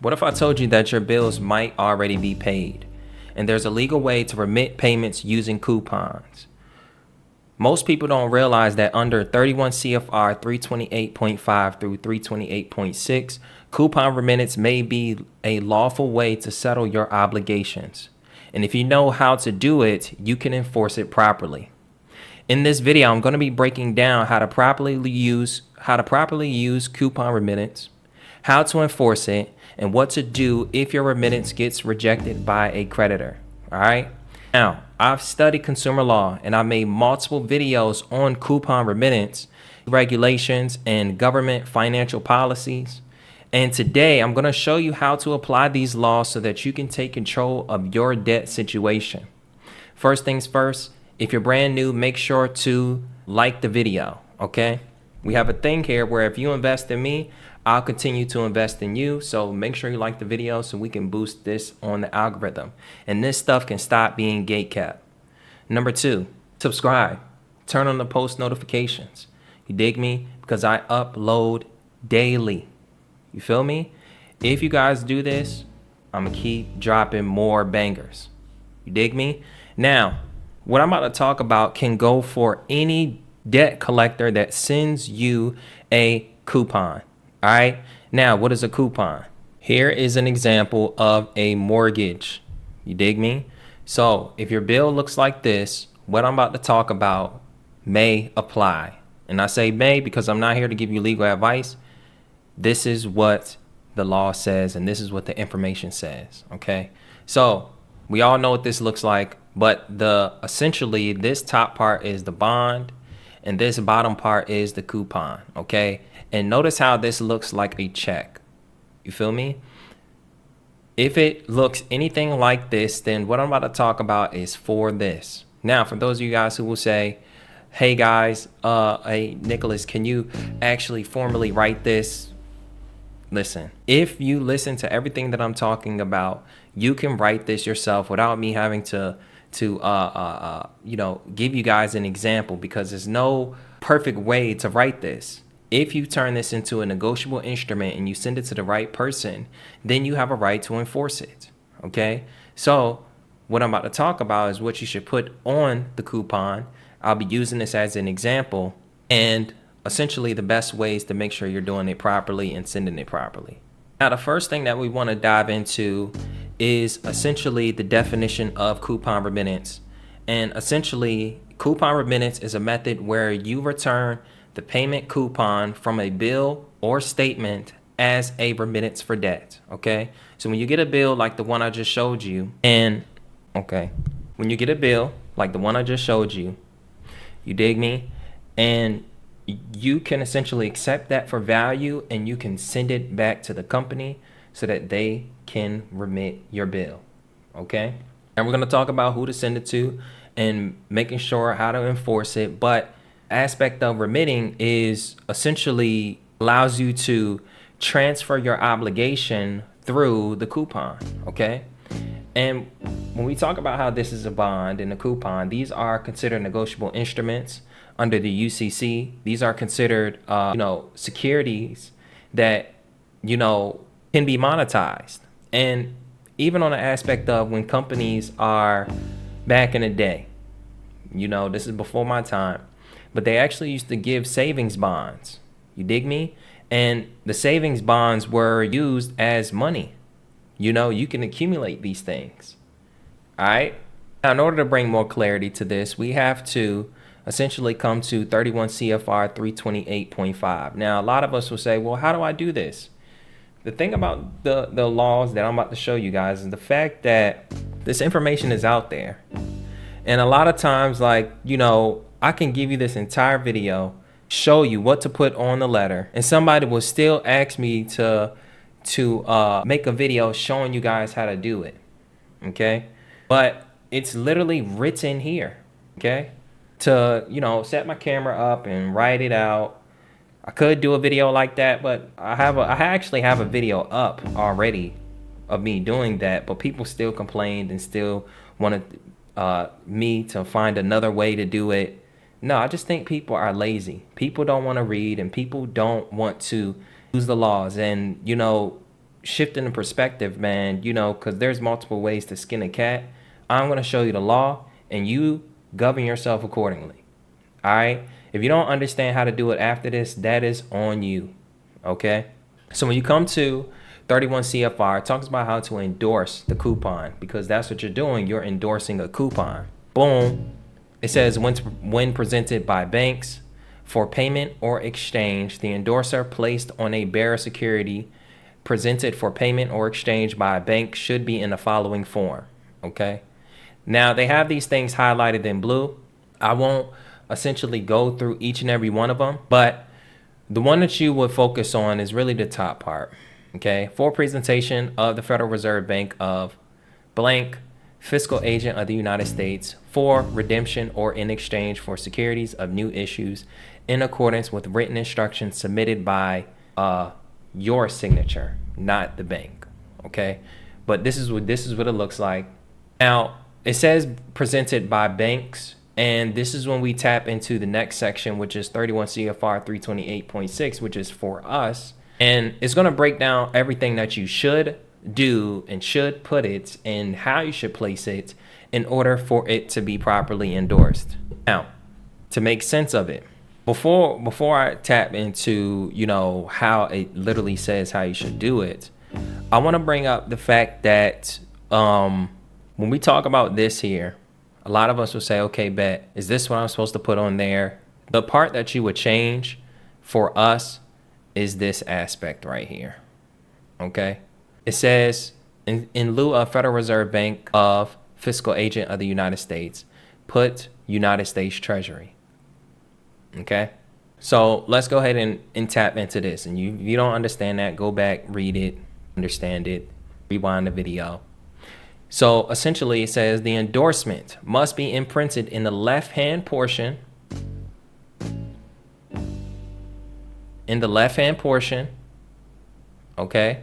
What if I told you that your bills might already be paid and there's a legal way to remit payments using coupons? Most people don't realize that under 31 CFR 328.5 through 328.6, coupon remittance may be a lawful way to settle your obligations. And if you know how to do it, you can enforce it properly. In this video, I'm going to be breaking down how to properly use coupon remittance, how to enforce it, and what to do if your remittance gets rejected by a creditor. All right. Now, I've studied consumer law and I've made multiple videos on coupon remittance, regulations, and government financial policies. And today I'm going to show you how to apply these laws so that you can take control of your debt situation. First things first, if you're brand new, make sure to like the video, okay? We have a thing here where if you invest in me, I'll continue to invest in you. So make sure you like the video so we can boost this on the algorithm. And this stuff can stop being gatekept. Number 2, subscribe. Turn on the post notifications. You dig me? Because I upload daily. You feel me? If you guys do this, I'm going to keep dropping more bangers. You dig me? Now, what I'm about to talk about can go for any debt collector that sends you a coupon. All right. Now, what is a coupon? Here is an example of a mortgage. You dig me? So if your bill looks like this, what I'm about to talk about may apply. And I say may because I'm not here to give you legal advice. This is what the law says, and this is what the information says. Okay. So we all know what this looks like, but essentially this top part is the bond and this bottom part is the coupon. Okay. And notice how this looks like a check. You feel me? If it looks anything like this, then what I'm about to talk about is for this. Now, for those of you guys who will say, hey guys, hey Nicholas, can you actually formally write this? Listen, if you listen to everything that I'm talking about, you can write this yourself without me having to give you guys an example, because there's no perfect way to write this. If you turn this into a negotiable instrument and you send it to the right person, then you have a right to enforce it. Okay. So what I'm about to talk about is what you should put on the coupon. I'll be using this as an example and essentially the best ways to make sure you're doing it properly and sending it properly. Now, the first thing that we want to dive into is essentially the definition of coupon remittance. And essentially, coupon remittance is a method where you return the payment coupon from a bill or statement as a remittance for debt. Okay. So when you get a bill like the one I just showed you, when you get a bill like the one I just showed you, you dig me? And you can essentially accept that for value and you can send it back to the company so that they can remit your bill. Okay. And we're going to talk about who to send it to and making sure how to enforce it. But aspect of remitting is essentially allows you to transfer your obligation through the coupon. Okay. And when we talk about how this is a bond and a coupon, these are considered negotiable instruments under the UCC. These are considered, securities that, can be monetized. And even on the aspect of when companies are back in the day, this is before my time, but they actually used to give savings bonds. You dig me? And the savings bonds were used as money. You can accumulate these things. All right. Now, in order to bring more clarity to this, we have to essentially come to 31 CFR 328.5. Now, a lot of us will say, well, how do I do this? The thing about the laws that I'm about to show you guys is the fact that this information is out there. And a lot of times, I can give you this entire video, show you what to put on the letter, and somebody will still ask me to make a video showing you guys how to do it. Okay. But it's literally written here. Okay. To, set my camera up and write it out. I could do a video like that, but I actually have a video up already of me doing that, but people still complained and still wanted me to find another way to do it. No, I just think people are lazy. People don't want to read and people don't want to use the laws. And, shifting the perspective, man, you know, because there's multiple ways to skin a cat. I'm going to show you the law, and you govern yourself accordingly. All right? If you don't understand how to do it after this, that is on you. Okay? So when you come to 31 CFR, it talks about how to endorse the coupon, because that's what you're doing. You're endorsing a coupon. Boom. It says when presented by banks for payment or exchange, the endorser placed on a bearer security presented for payment or exchange by a bank should be in the following form. Okay? Now, they have these things highlighted in blue. I won't essentially go through each and every one of them, but the one that you would focus on is really the top part. Okay? For presentation of the Federal Reserve Bank of blank, fiscal agent of the United States, for redemption or in exchange for securities of new issues in accordance with written instructions submitted by your signature, not the bank. Okay? But this is what it looks like. Now, it says presented by banks, and this is when we tap into the next section, which is 31 CFR 328.6, which is for us. And it's going to break down everything that you should do and should put it and how you should place it in order for it to be properly endorsed. Now, to make sense of it, before I tap into, you know, how it literally says how you should do it, I want to bring up the fact that when we talk about this here, a lot of us will say, okay, bet, is this what I'm supposed to put on there? The part that you would change for us is this aspect right here. Okay? It says, in lieu of Federal Reserve Bank of fiscal agent of the United States, put United States Treasury. Okay? So let's go ahead and tap into this. And you don't understand that, go back, read it, understand it, rewind the video. So essentially it says the endorsement must be imprinted in the left-hand portion. In the left-hand portion, okay,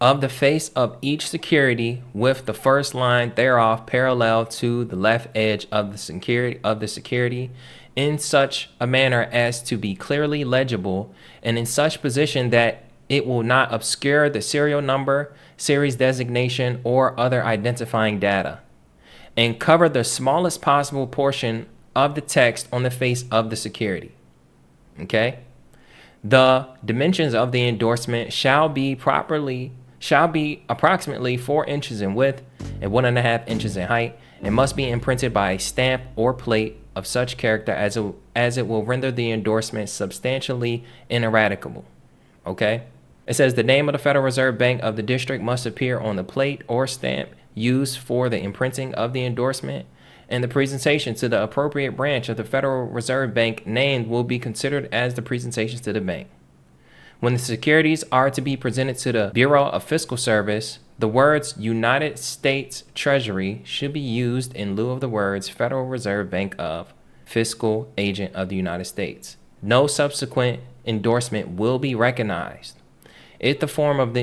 of the face of each security, with the first line thereof parallel to the left edge of the security in such a manner as to be clearly legible, and in such position that it will not obscure the serial number, series designation, or other identifying data, and cover the smallest possible portion of the text on the face of the security. Okay? The dimensions of the endorsement shall be approximately 4 inches in width and 1.5 inches in height, and must be imprinted by a stamp or plate of such character as it will render the endorsement substantially ineradicable. Okay? It says the name of the Federal Reserve Bank of the district must appear on the plate or stamp used for the imprinting of the endorsement, and the presentation to the appropriate branch of the Federal Reserve Bank named will be considered as the presentation to the bank. When the securities are to be presented to the Bureau of Fiscal Service, the words United States Treasury should be used in lieu of the words Federal Reserve Bank of Fiscal Agent of the United States. No subsequent endorsement will be recognized. If the form of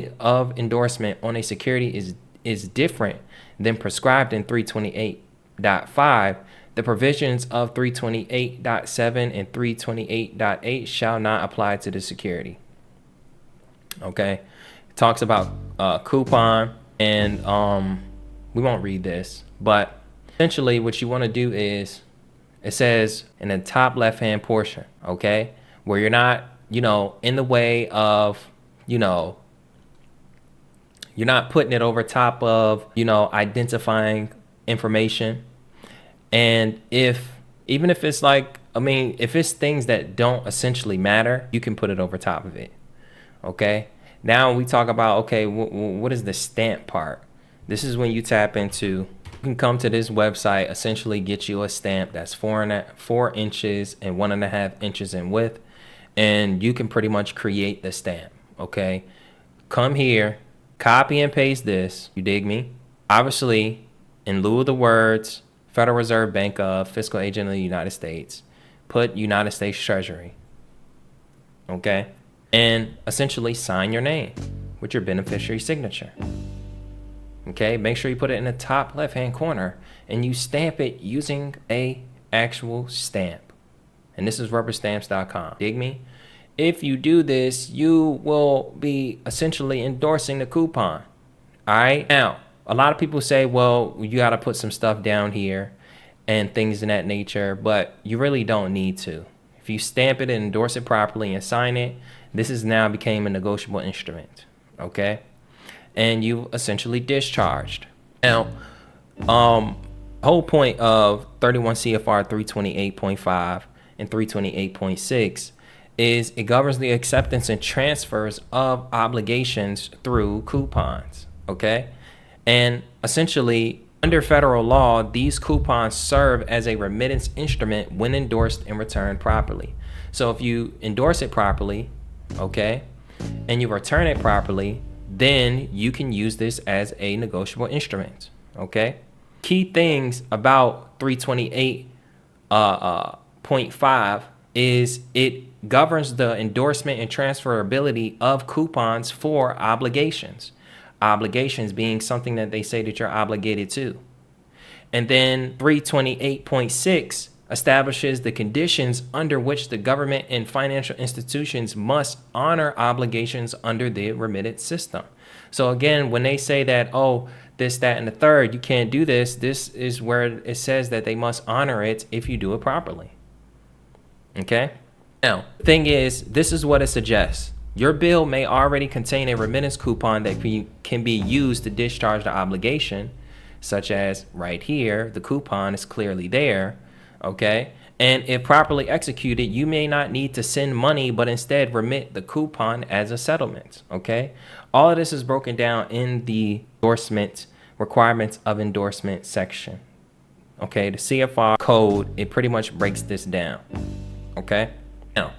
endorsement on a security is different than prescribed in 328.5, the provisions of 328.7 and 328.8 shall not apply to the security. Okay, it talks about coupon, and we won't read this, but essentially what you want to do is, it says in the top left hand portion, okay, where you're not, you know, in the way of, you know, you're not putting it over top of, you know, identifying information. And even if it's like, I mean, if it's things that don't essentially matter, you can put it over top of it. Okay. Now we talk about, okay, what is the stamp part? This is when you tap into, you can come to this website, essentially get you a stamp that's 4 inches and 1.5 inches in width. And you can pretty much create the stamp. Okay. Come here, copy and paste this. You dig me? Obviously, in lieu of the words Federal Reserve Bank of Fiscal Agent of the United States, put United States Treasury. Okay. And essentially sign your name with your beneficiary signature. Okay. Make sure you put it in the top left hand corner and you stamp it using a actual stamp. And this is rubberstamps.com. Dig me? If you do this, you will be essentially endorsing the coupon. All right. Now, a lot of people say, well, you got to put some stuff down here and things in that nature, but you really don't need to. If you stamp it and endorse it properly and sign it, this is now became a negotiable instrument. Okay. And you essentially discharged. Now, whole point of 31 CFR 328.5 and 328.6 is it governs the acceptance and transfers of obligations through coupons. Okay. And essentially, under federal law, these coupons serve as a remittance instrument when endorsed and returned properly. So if you endorse it properly, okay, and you return it properly, then you can use this as a negotiable instrument. Okay. Key things about 328.5 is it governs the endorsement and transferability of coupons for obligations. Obligations being something that they say that you're obligated to. And then 328.6 establishes the conditions under which the government and financial institutions must honor obligations under the remittance system. So again, when they say that, oh, this, that, and the third, you can't do this, this is where it says that they must honor it if you do it properly. Okay? Now, the thing is, this is what it suggests. Your bill may already contain a remittance coupon that can be used to discharge the obligation, such as right here, the coupon is clearly there, okay? And if properly executed, you may not need to send money, but instead remit the coupon as a settlement, okay? All of this is broken down in the endorsement requirements of endorsement section, okay? The CFR code, it pretty much breaks this down, okay? Now,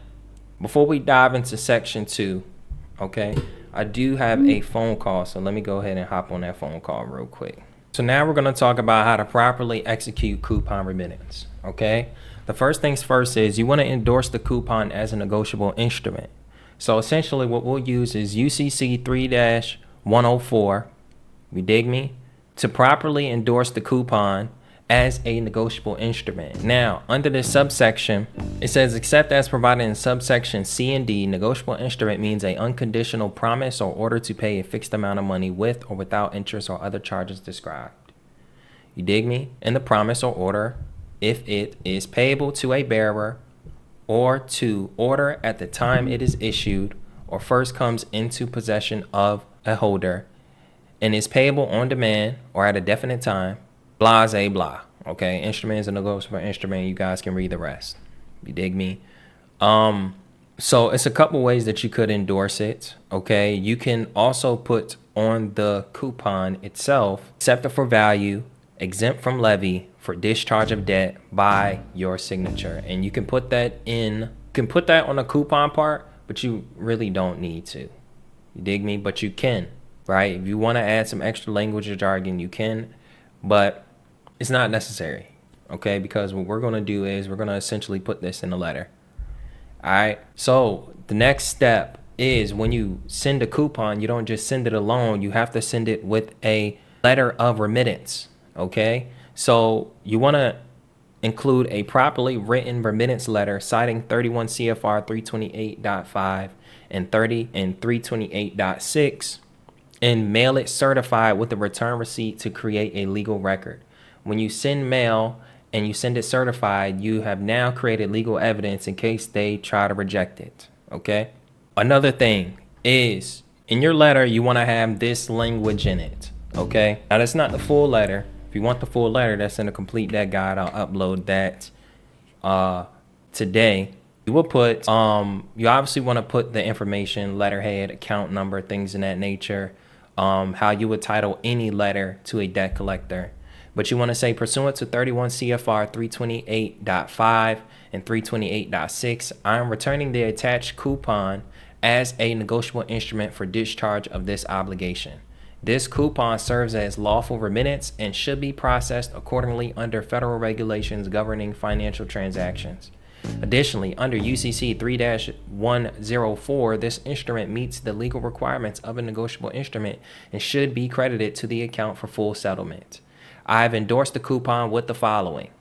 before we dive into section 2, okay, I do have a phone call, so let me go ahead and hop on that phone call real quick. So now we're going to talk about how to properly execute coupon remittance, okay? The first things first is you want to endorse the coupon as a negotiable instrument. So essentially what we'll use is UCC 3-104, you dig me, to properly endorse the coupon as a negotiable instrument. Now, under this subsection, it says, except as provided in subsection C and D, negotiable instrument means a unconditional promise or order to pay a fixed amount of money with or without interest or other charges described. You dig me? In the promise or order, if it is payable to a bearer or to order at the time it is issued or first comes into possession of a holder and is payable on demand or at a definite time, blase blah. Okay, instrument is a negotiable instrument. You guys can read the rest. You dig me? So it's a couple ways that you could endorse it. Okay, you can also put on the coupon itself, accepted for value, exempt from levy for discharge of debt by your signature. And you can put that on the coupon part, but you really don't need to. You dig me? But you can, right? If you want to add some extra language or jargon, you can, but it's not necessary, okay? Because what we're going to do is we're going to essentially put this in a letter. All right. So the next step is when you send a coupon, you don't just send it alone. You have to send it with a letter of remittance, okay? So you want to include a properly written remittance letter citing 31 CFR 328.5 and 328.6 and mail it certified with a return receipt to create a legal record. When you send mail and you send it certified, you have now created legal evidence in case they try to reject it, okay? Another thing is in your letter, you want to have this language in it, okay? Now, that's not the full letter. If you want the full letter, that's in a complete debt guide. I'll upload that today. You will put, you obviously want to put the information, letterhead, account number, things in that nature, how you would title any letter to a debt collector. But you want to say pursuant to 31 CFR 328.5 and 328.6, I am returning the attached coupon as a negotiable instrument for discharge of this obligation. This coupon serves as lawful remittance and should be processed accordingly under federal regulations governing financial transactions. Additionally, under UCC 3-104, this instrument meets the legal requirements of a negotiable instrument and should be credited to the account for full settlement. I have endorsed the coupon with the following: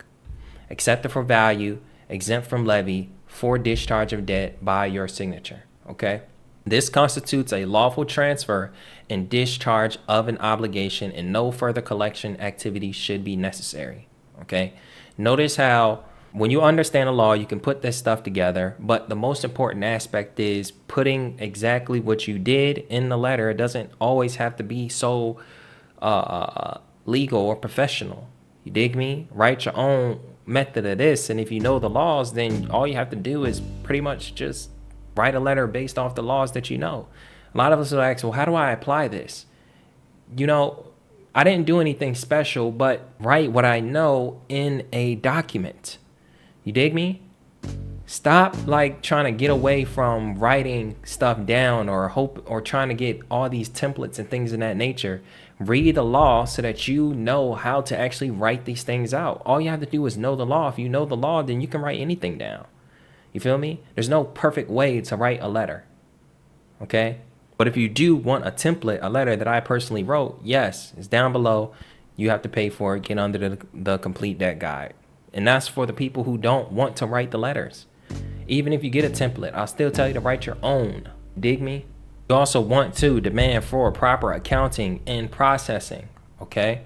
accepted for value, exempt from levy for discharge of debt by your signature. Okay. This constitutes a lawful transfer and discharge of an obligation, and no further collection activity should be necessary. Okay. Notice how when you understand the law, you can put this stuff together, but the most important aspect is putting exactly what you did in the letter. It doesn't always have to be so legal or professional. You dig me? Write your own method of this, and if you know the laws, then all you have to do is pretty much just write a letter based off the laws that you know. A lot of us will ask, well, how do I apply this? You know, I didn't do anything special, but write what I know in a document. You dig me? Stop like trying to get away from writing stuff down or trying to get all these templates and things in that nature. Read the law so that you know how to actually write these things out. All you have to do is know the law. If you know the law, then you can write anything down. You feel me? There's no perfect way to write a letter. Okay? But if you do want a template, a letter that I personally wrote, yes, it's down below. You have to pay for it. Get under the complete debt guide. And that's for the people who don't want to write the letters. Even if you get a template, I'll still tell you to write your own. Dig me? You also want to demand for proper accounting and processing. Okay?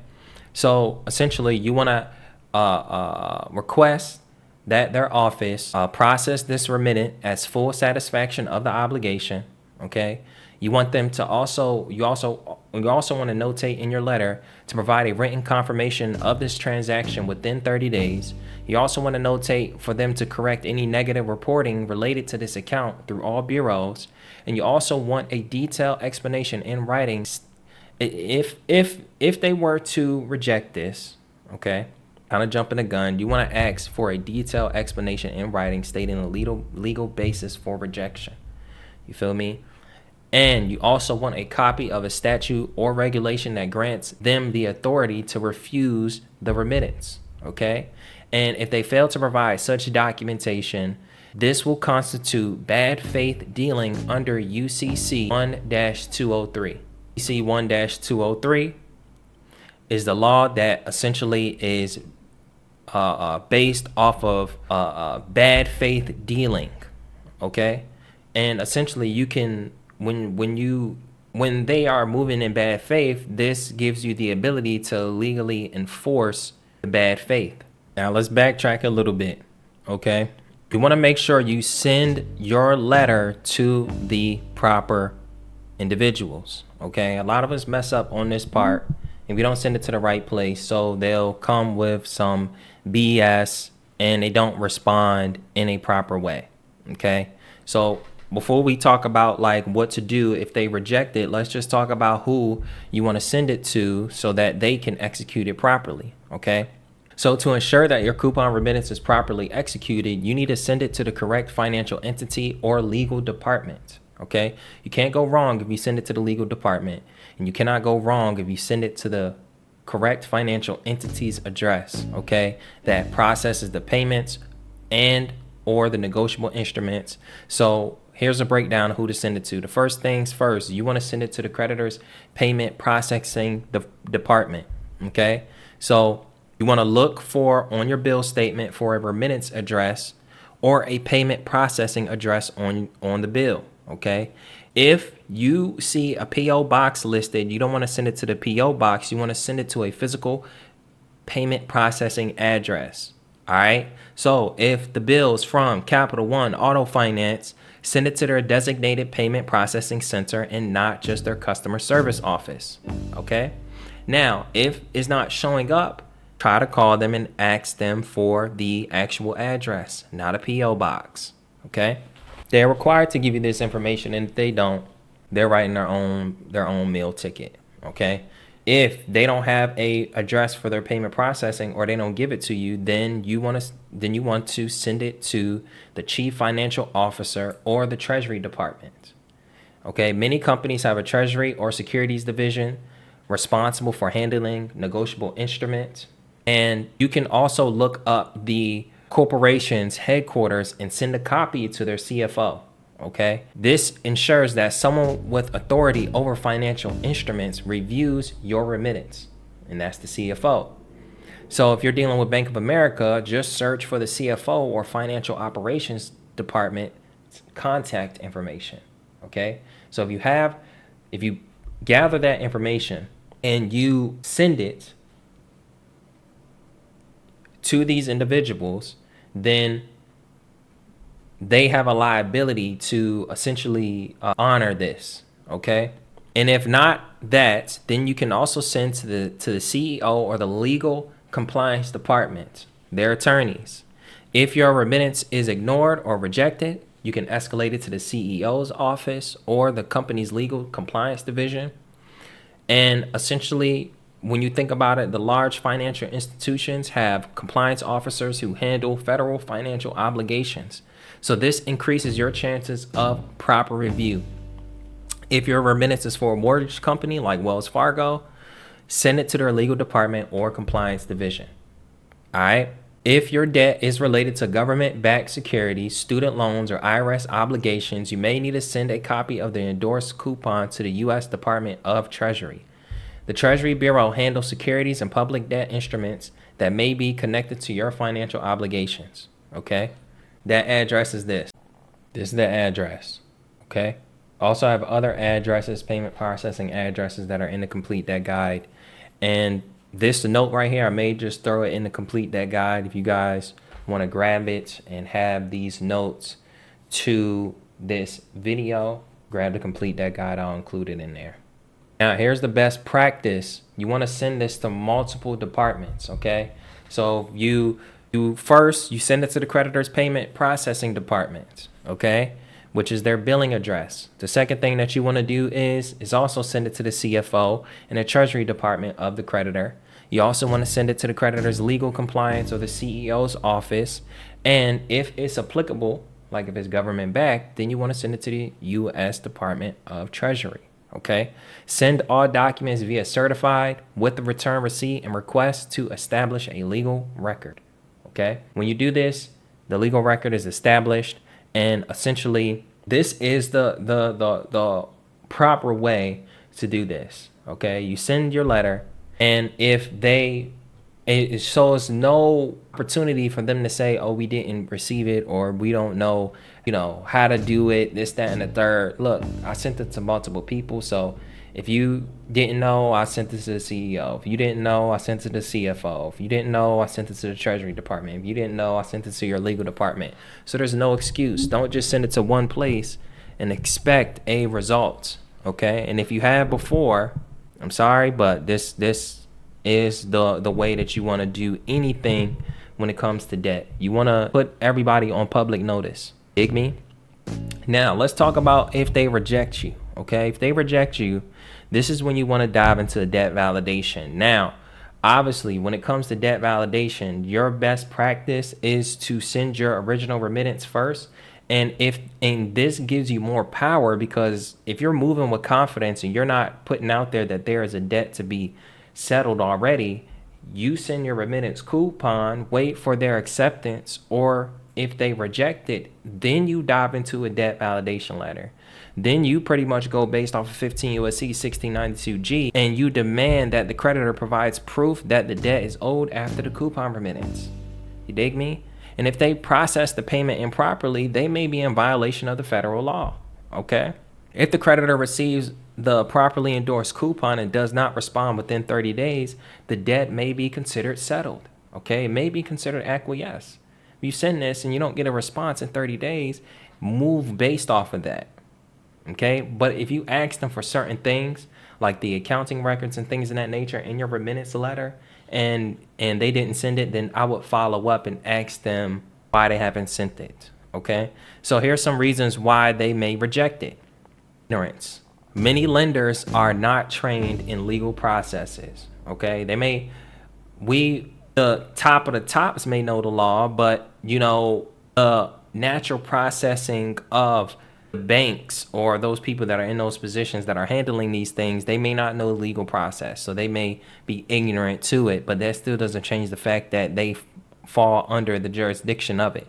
So essentially, you want to request that their office process this remittance as full satisfaction of the obligation. Okay? You want them to you also want to notate in your letter to provide a written confirmation of this transaction within 30 days. You also want to notate for them to correct any negative reporting related to this account through all bureaus. And you also want a detailed explanation in writing if they were to reject this. Okay? Kind of jumping the gun. You want to ask for a detailed explanation in writing stating the legal basis for rejection. You feel me? And you also want a copy of a statute or regulation that grants them the authority to refuse the remittance. Okay? And if they fail to provide such documentation, this will constitute bad faith dealing under UCC 1-203. UCC 1-203 is the law that essentially is based off of bad faith dealing. Okay? And essentially you can when they are moving in bad faith, this gives you the ability to legally enforce the bad faith. Now let's backtrack a little bit. Okay? You want to make sure you send your letter to the proper individuals. Okay? A lot of us mess up on this part if we don't send it to the right place, so they'll come with some BS and they don't respond in a proper way. Okay? So before we talk about like what to do if they reject it, let's just talk about who you want to send it to so that they can execute it properly. Okay? So to ensure that your coupon remittance is properly executed, you need to send it to the correct financial entity or legal department. Okay? You can't go wrong if you send it to the legal department, and you cannot go wrong if you send it to the correct financial entity's address. Okay? That processes the payments and or the negotiable instruments. So here's a breakdown of who to send it to. The first things first, you want to send it to the creditor's payment processing department. Okay? So you want to look for on your bill statement for a remittance address or a payment processing address on the bill. Okay? If you see a PO box listed, you don't want to send it to the PO box. You want to send it to a physical payment processing address. All right? So if the bill's from Capital One Auto Finance, send it to their designated payment processing center and not just their customer service office. Okay? Now, if it's not showing up, try to call them and ask them for the actual address, not a PO box. Okay? They're required to give you this information, and if they don't, they're writing their own meal ticket. Okay? If they don't have a address for their payment processing or they don't give it to you, then you want to send it to the chief financial officer or the treasury department. Okay? Many companies have a treasury or securities division responsible for handling negotiable instruments. And you can also look up the corporation's headquarters and send a copy to their CFO. Okay? This ensures that someone with authority over financial instruments reviews your remittance, and that's the CFO. So if you're dealing with Bank of America, just search for the CFO or financial operations department contact information. Okay, so if you gather that information and you send it to these individuals, then they have a liability to essentially honor this. Okay, and if not that, then you can also send to the CEO or the legal compliance department, their attorneys. If your remittance is ignored or rejected, you can escalate it to the CEO's office or the company's legal compliance division. And essentially, when you think about it, the large financial institutions have compliance officers who handle federal financial obligations. So this increases your chances of proper review. If your remittance is for a mortgage company like Wells Fargo, send it to their legal department or compliance division. All right. If your debt is related to government-backed securities, student loans, or IRS obligations, you may need to send a copy of the endorsed coupon to the U.S. Department of Treasury. The Treasury Bureau handles securities and public debt instruments that may be connected to your financial obligations. Okay? That address is this. This is the address. Okay? Also, I have other addresses, payment processing addresses that are in the Complete Debt Guide. And this note right here, I may just throw it in the Complete Debt Guide if you guys want to grab it and have these notes to this video. Grab the Complete Debt Guide. I'll include it in there. Now, here's the best practice. You want to send this to multiple departments, okay? So you send it to the creditor's payment processing department, okay, which is their billing address. The second thing that you want to do is also send it to the CFO and the Treasury Department of the creditor. You also want to send it to the creditor's legal compliance or the CEO's office. And if it's applicable, like if it's government backed, then you want to send it to the U.S. Department of Treasury. Okay. Send all documents via certified with the return receipt and request to establish a legal record. Okay. When you do this, the legal record is established, and essentially this is the proper way to do this. Okay. You send your letter, and if it shows no opportunity for them to say, oh, we didn't receive it, or we don't know, how to do it, this, that, and the third. Look, I sent it to multiple people. So if you didn't know, I sent it to the CEO. If you didn't know, I sent it to the CFO. If you didn't know, I sent it to the Treasury Department. If you didn't know, I sent it to your legal department. So there's no excuse. Don't just send it to one place and expect a result. Okay. And if you have before, I'm sorry, but this is the way that you want to do anything when it comes to debt. You want to put everybody on public notice. Dig me? Now, let's talk about if they reject you. Okay? If they reject you, this is when you want to dive into debt validation. Now, obviously, when it comes to debt validation, your best practice is to send your original remittance first. And this gives you more power, because if you're moving with confidence and you're not putting out there that there is a debt to be settled already, you send your remittance coupon, wait for their acceptance, or if they reject it, then you dive into a debt validation letter. Then you pretty much go based off of 15 U.S.C. 1692G, and you demand that the creditor provides proof that the debt is owed after the coupon remittance. You dig me? And if they process the payment improperly, they may be in violation of the federal law. Okay? If the creditor receives the properly endorsed coupon and does not respond within 30 days, the debt may be considered settled. Okay? It may be considered acquiesced. If you send this and you don't get a response in 30 days, move based off of that. Okay? But if you ask them for certain things, like the accounting records and things of that nature in your remittance letter, and they didn't send it, then I would follow up and ask them why they haven't sent it. Okay? So here's some reasons why they may reject it. Ignorance. Many lenders are not trained in legal processes. Okay? The top of the tops may know the law, but the natural processing of banks or those people that are in those positions that are handling these things, they may not know the legal process. So they may be ignorant to it, but that still doesn't change the fact that they fall under the jurisdiction of it.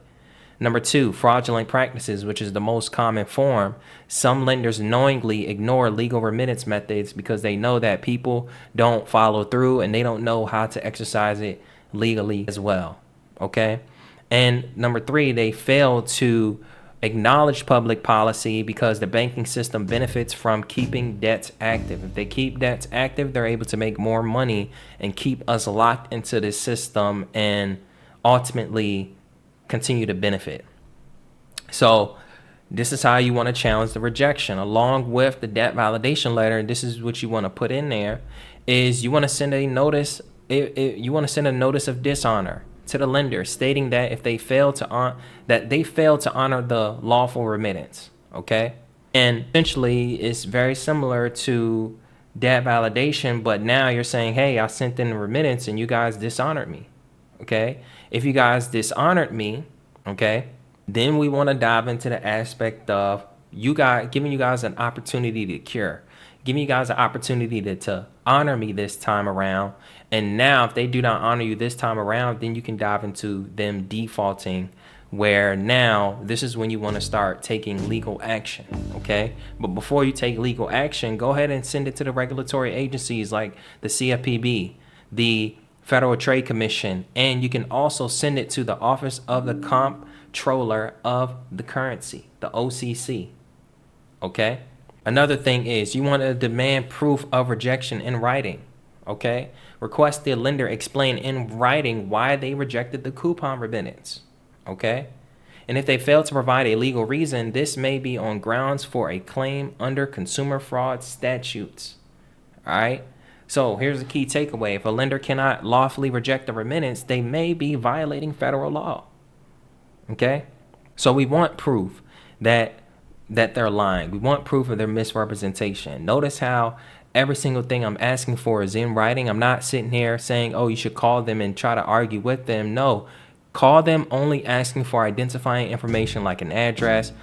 Number 2, fraudulent practices, which is the most common form. Some lenders knowingly ignore legal remittance methods because they know that people don't follow through and they don't know how to exercise it legally as well. Okay? And number 3, they fail to acknowledged public policy because the banking system benefits from keeping debts active. If they keep debts active, they're able to make more money and keep us locked into this system and ultimately continue to benefit. So this is how you want to challenge the rejection. Along with the debt validation letter, this is what you want to put in there, is you want to send a notice. You want to send a notice of dishonor to the lender stating that if they fail to honor the lawful remittance. Okay. And essentially it's very similar to debt validation, but now you're saying, hey, I sent in the remittance and you guys dishonored me. Okay. If you guys dishonored me, okay, then we want to dive into the aspect of giving you guys an opportunity to cure, giving you guys an opportunity to honor me this time around. And now if they do not honor you this time around, then you can dive into them defaulting, where now this is when you want to start taking legal action. Okay. But before you take legal action, go ahead and send it to the regulatory agencies like the CFPB, the Federal Trade Commission, and you can also send it to the Office of the Comptroller of the Currency, the OCC. Okay. Another thing is you want to demand proof of rejection in writing. Okay. Request the lender explain in writing why they rejected the coupon remittance. Okay. And if they fail to provide a legal reason, this may be on grounds for a claim under consumer fraud statutes. All right. So here's the key takeaway. If a lender cannot lawfully reject a remittance, they may be violating federal law. Okay. So we want proof that they're lying. We want proof of their misrepresentation. Notice how every single thing I'm asking for is in writing. I'm not sitting here saying, oh, you should call them and try to argue with them. No, call them only asking for identifying information like an address,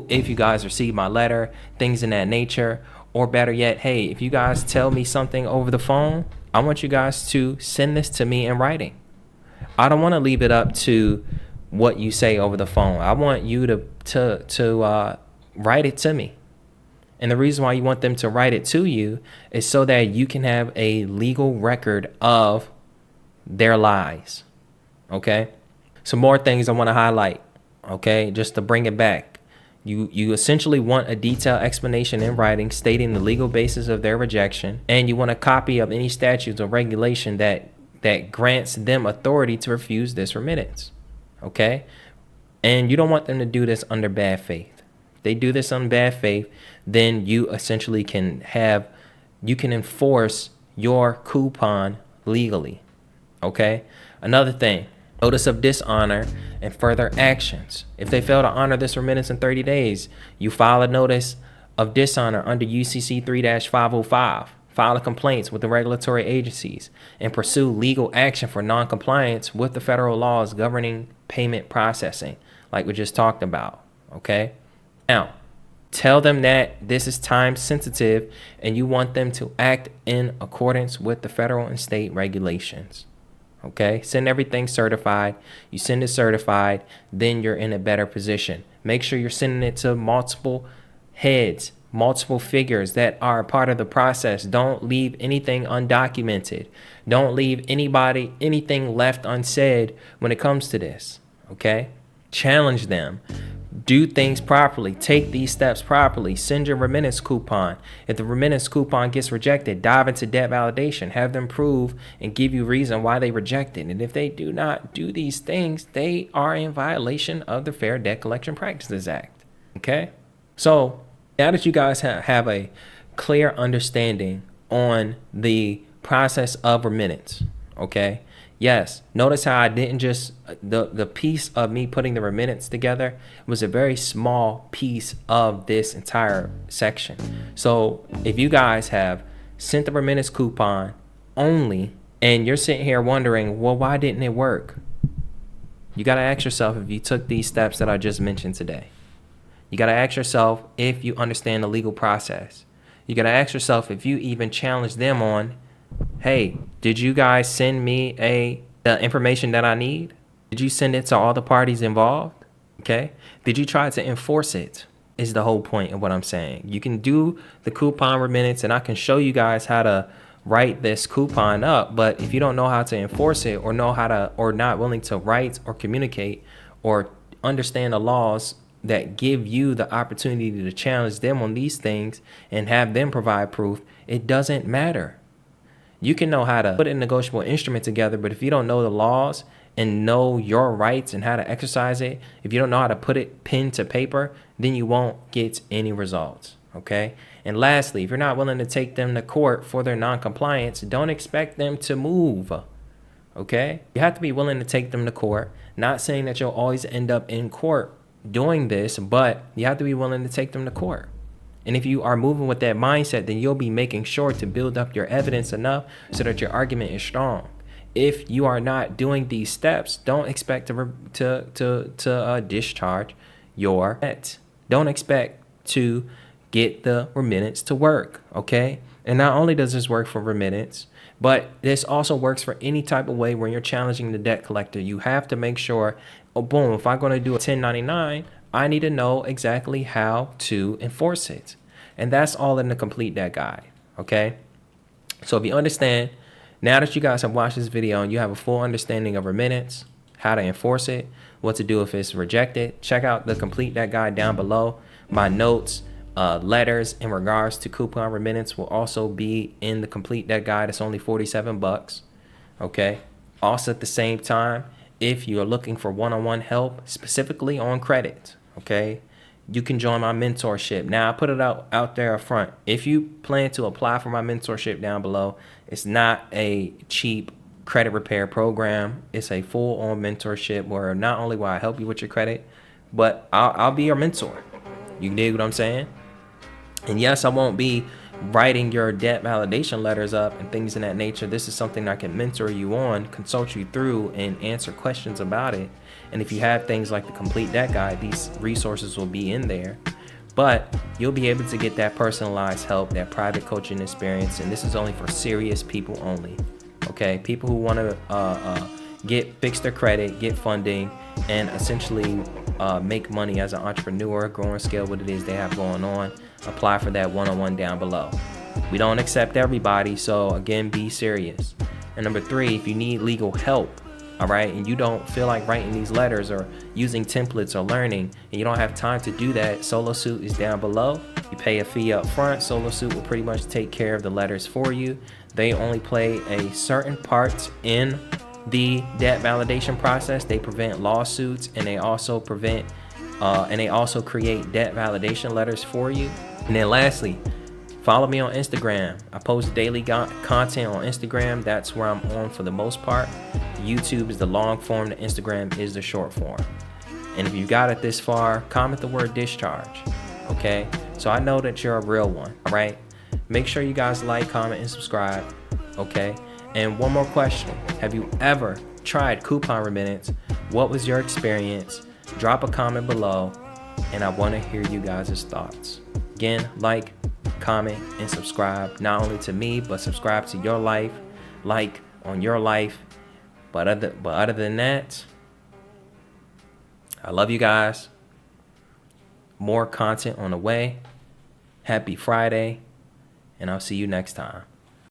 if you guys received my letter, things in that nature. Or better yet, hey, if you guys tell me something over the phone, I want you guys to send this to me in writing. I don't want to leave it up to what you say over the phone. I want you to write it to me. And the reason why you want them to write it to you is so that you can have a legal record of their lies. Okay. Some more things I want to highlight. Okay. Just to bring it back. You essentially want a detailed explanation in writing stating the legal basis of their rejection. And you want a copy of any statutes or regulation that grants them authority to refuse this remittance. Okay. And you don't want them to do this under bad faith. If they do this on bad faith, then you essentially can enforce your coupon legally. Okay. Another thing, notice of dishonor and further actions. If they fail to honor this remittance in 30 days, you file a notice of dishonor under UCC 3-505. File a complaint with the regulatory agencies and pursue legal action for non-compliance with the federal laws governing payment processing, like we just talked about. Okay. Now, tell them that this is time sensitive and you want them to act in accordance with the federal and state regulations. Okay. Send everything certified. You send it certified, then you're in a better position. Make sure you're sending it to multiple heads, multiple figures that are part of the process. Don't leave anything undocumented. Don't leave anything left unsaid when it comes to this. Okay. Challenge them. Do things properly. Take these steps properly. Send your remittance coupon. If the remittance coupon gets rejected, dive into debt validation. Have them prove and give you reason why they rejected. And if they do not do these things, they are in violation of the Fair Debt Collection Practices Act. Okay? So now that you guys have a clear understanding on the process of remittance, okay? Yes, notice how I didn't just, the piece of me putting the remittance together was a very small piece of this entire section. So if you guys have sent the remittance coupon only and you're sitting here wondering, well, why didn't it work? You got to ask yourself if you took these steps that I just mentioned today. You got to ask yourself if you understand the legal process. You got to ask yourself if you even challenge them on, hey, did you guys send me the information that I need? Did you send it to all the parties involved? Okay. Did you try to enforce it? Is the whole point of what I'm saying. You can do the coupon remittance and I can show you guys how to write this coupon up. But if you don't know how to enforce it or not willing to write or communicate or understand the laws that give you the opportunity to challenge them on these things and have them provide proof, it doesn't matter. You can know how to put a negotiable instrument together, but if you don't know the laws and know your rights and how to exercise it, if you don't know how to put it pen to paper, then you won't get any results, okay? And lastly, if you're not willing to take them to court for their non-compliance, don't expect them to move, okay? You have to be willing to take them to court. Not saying that you'll always end up in court doing this, but you have to be willing to take them to court. And if you are moving with that mindset, then you'll be making sure to build up your evidence enough so that your argument is strong. If you are not doing these steps, don't expect to discharge your debt. Don't expect to get the remittance to work, okay? And not only does this work for remittance, but this also works for any type of way where you're challenging the debt collector. You have to make sure, oh, boom, if I'm going to do a 1099, I need to know exactly how to enforce it. And that's all in the complete debt guide, okay? So if you understand, now that you guys have watched this video and you have a full understanding of remittance, how to enforce it, what to do if it's rejected, check out the complete debt guide down below. My notes, letters in regards to coupon remittance will also be in the complete debt guide. It's only 47 bucks, okay? Also at the same time, if you're looking for one-on-one help specifically on credit, okay, you can join my mentorship. Now, I put it out there up front. If you plan to apply for my mentorship down below, it's not a cheap credit repair program. It's a full-on mentorship where not only will I help you with your credit, but I'll be your mentor. You dig what I'm saying? And yes, I won't be writing your debt validation letters up and things in that nature. This is something I can mentor you on, consult you through, and answer questions about it. And if you have things like the complete debt guide, these resources will be in there. But you'll be able to get that personalized help, that private coaching experience, and this is only for serious people only. Okay, people who want to fix their credit, get funding, and essentially make money as an entrepreneur, grow and scale what it is they have going on. Apply for that one-on-one down below. We don't accept everybody, so again, be serious. And number 3, if you need legal help, all right, and you don't feel like writing these letters or using templates or learning, and you don't have time to do that, SoloSuit is down below. You pay a fee up front. SoloSuit will pretty much take care of the letters for you. They only play a certain part in the debt validation process. They prevent lawsuits, and they also create debt validation letters for you. And then lastly, follow me on Instagram. I post daily content on Instagram. That's where I'm on for the most part. YouTube is the long form, the Instagram is the short form. And if you got it this far, comment the word discharge, okay? So I know that you're a real one, all right? Make sure you guys like, comment, and subscribe, okay? And one more question. Have you ever tried coupon remittance? What was your experience? Drop a comment below, and I want to hear you guys' thoughts. Again, like, comment, and subscribe, not only to me, but subscribe to your life, like on your life. But other than that, I love you guys. More content on the way. Happy Friday, and I'll see you next time.